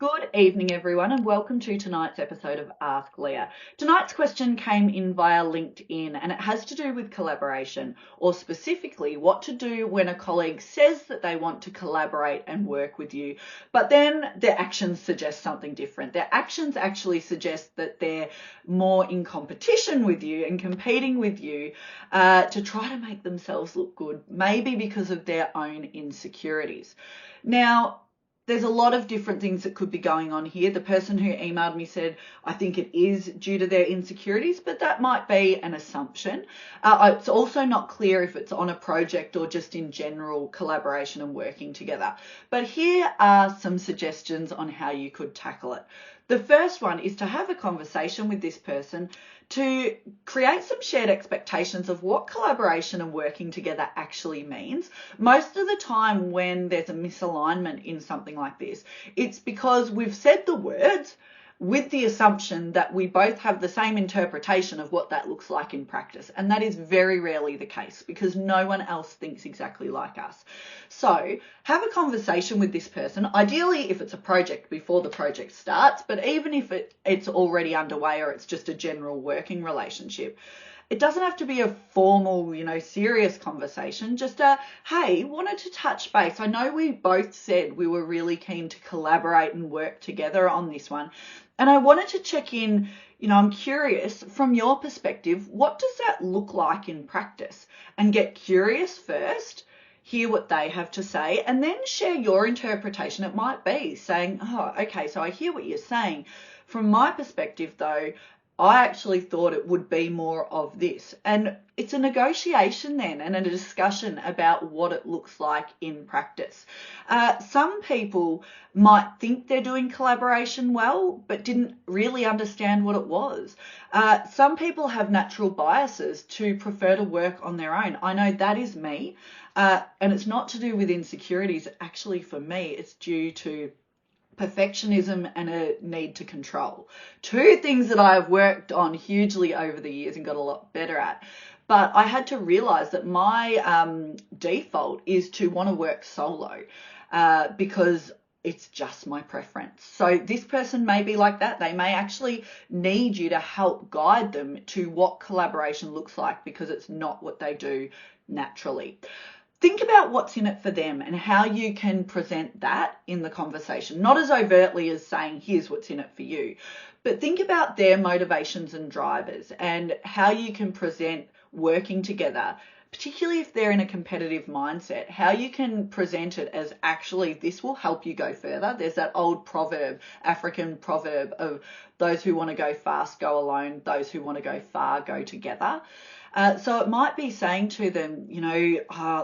Good evening, everyone, and welcome to tonight's episode of Ask Leah. Tonight's question came in via LinkedIn, and it has to do with collaboration, or specifically what to do when a colleague says that they want to collaborate and work with you, but then their actions suggest something different. Their actions actually suggest that they're more in competition with you and competing with you to try to make themselves look good, maybe because of their own insecurities. Now, there's a lot of different things that could be going on here. The person who emailed me said, I think it is due to their insecurities, but that might be an assumption. It's also not clear if it's on a project or just in general collaboration and working together. But here are some suggestions on how you could tackle it. The first one is to have a conversation with this person to create some shared expectations of what collaboration and working together actually means. Most of the time when there's a misalignment in something like this, it's because we've said the words with the assumption that we both have the same interpretation of what that looks like in practice. And that is very rarely the case because no one else thinks exactly like us. So have a conversation with this person, ideally if it's a project before the project starts, but even if it's already underway or it's just a general working relationship. It doesn't have to be a formal, serious conversation. Just hey, wanted to touch base. I know we both said we were really keen to collaborate and work together on this one. And I wanted to check in, I'm curious from your perspective, what does that look like in practice? And get curious first, hear what they have to say, and then share your interpretation. It might be saying, oh, okay, so I hear what you're saying. From my perspective, though, I actually thought it would be more of this. And it's a negotiation then and a discussion about what it looks like in practice. Some people might think they're doing collaboration well, but didn't really understand what it was. Some people have natural biases to prefer to work on their own. I know that is me. And it's not to do with insecurities. Actually, for me, it's due to perfectionism and a need to control. Two things that I've worked on hugely over the years and got a lot better at. But I had to realize that my default is to want to work solo because it's just my preference. So this person may be like that. They may actually need you to help guide them to what collaboration looks like because it's not what they do naturally. Think about what's in it for them and how you can present that in the conversation, not as overtly as saying, here's what's in it for you, but think about their motivations and drivers and how you can present working together, particularly if they're in a competitive mindset, how you can present it as actually this will help you go further. There's that old proverb, African proverb of those who want to go fast, go alone, those who want to go far, go together. So it might be saying to them,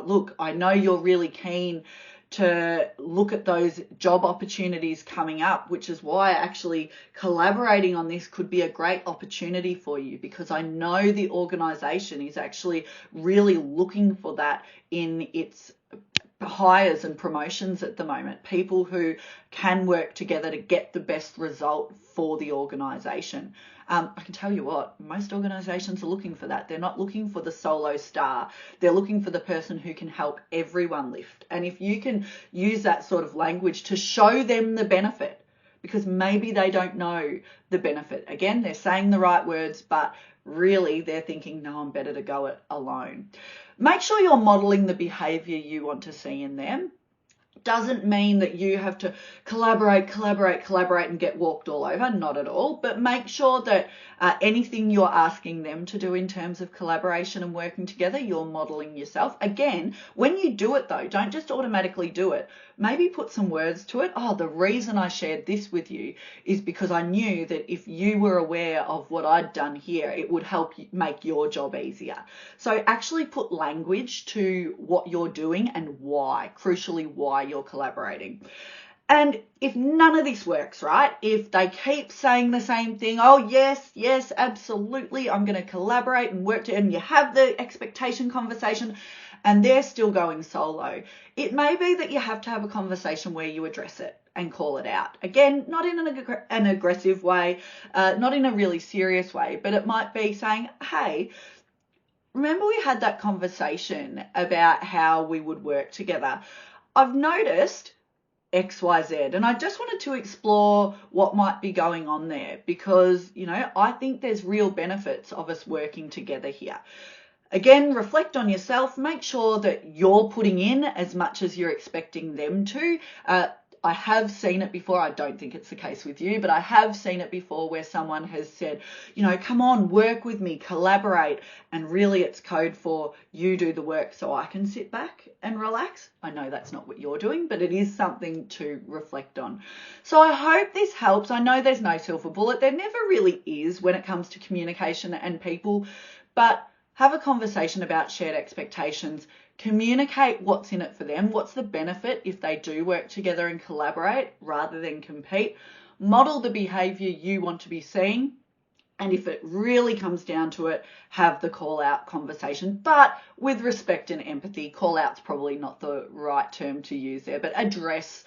look, I know you're really keen to look at those job opportunities coming up, which is why actually collaborating on this could be a great opportunity for you because I know the organisation is actually really looking for that in its hires and promotions at the moment, people who can work together to get the best result for the organisation. I can tell you what, most organisations are looking for that. They're not looking for the solo star. They're looking for the person who can help everyone lift. And if you can use that sort of language to show them the benefit, because maybe they don't know the benefit. Again, they're saying the right words, but really they're thinking, no, I'm better to go it alone. Make sure you're modelling the behaviour you want to see in them. Doesn't mean that you have to collaborate and get walked all over, not at all, but make sure that anything you're asking them to do in terms of collaboration and working together, you're modelling yourself. Again, when you do it though, don't just automatically do it. Maybe put some words to it. Oh, the reason I shared this with you is because I knew that if you were aware of what I'd done here, it would help make your job easier. So actually put language to what you're doing and why, crucially why you're collaborating. And if none of this works, right, if they keep saying the same thing, oh, yes, absolutely, I'm going to collaborate and work and you have the expectation conversation and they're still going solo, it may be that you have to have a conversation where you address it and call it out. Again, not in an aggressive way, not in a really serious way, but it might be saying, hey, remember we had that conversation about how we would work together. I've noticed XYZ. And I just wanted to explore what might be going on there because, I think there's real benefits of us working together here. Again, reflect on yourself. Make sure that you're putting in as much as you're expecting them to. I have seen it before. I don't think it's the case with you, but I have seen it before where someone has said, come on, work with me, collaborate. And really it's code for you do the work so I can sit back and relax. I know that's not what you're doing, but it is something to reflect on. So I hope this helps. I know there's no silver bullet. There never really is when it comes to communication and people, but have a conversation about shared expectations. Communicate what's in it for them. What's the benefit if they do work together and collaborate rather than compete? Model the behavior you want to be seeing. And if it really comes down to it, have the call out conversation, but with respect and empathy. Call out's probably not the right term to use there, but address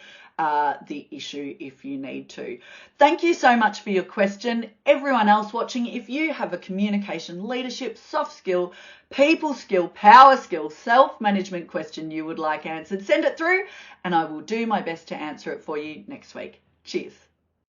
the issue if you need to. Thank you so much for your question. Everyone else watching, if you have a communication, leadership, soft skill, people skill, power skill, self-management question you would like answered, send it through and I will do my best to answer it for you next week. Cheers.